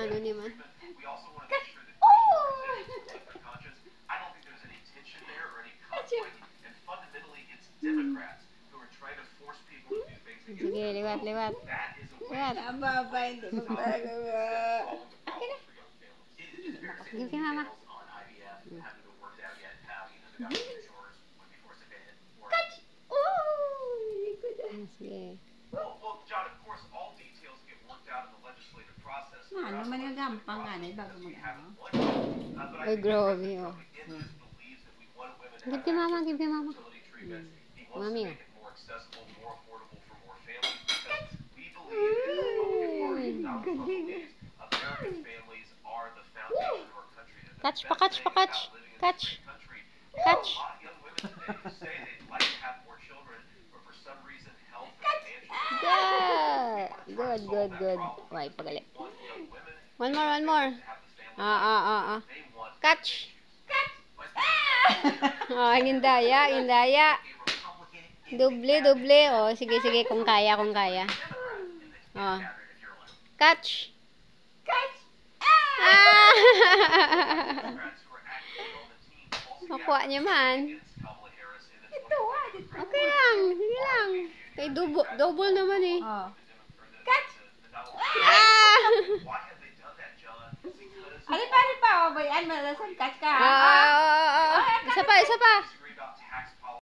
ano naman. Sige, liwat, liwat. Liwat. Aba, hindi magpagawa. Sige, kay mama. Catch! Oh! Sige. Ano man yung gampang nga na bago mag-ano? Ay, grabe, oh. Give kay mama, give kay mama. Mami, oh. Catch, pa-catch, pa-catch. Catch. Catch. Yeah. Good, good, good. Why, pagali. One more, one more. Catch. Oh, gindaya, gindaya. Doble, doble. Oh, sige, sige, kung kaya, kung kaya. Oh. Catch. Catch! Ah! Makuha niya man. Ito Okay lang, sige lang. Kay double naman eh. Oh. Catch! Ah! Ano pa, ano pa? Oh, boy, ano, malasan catch ka? Isa pa, isa pa.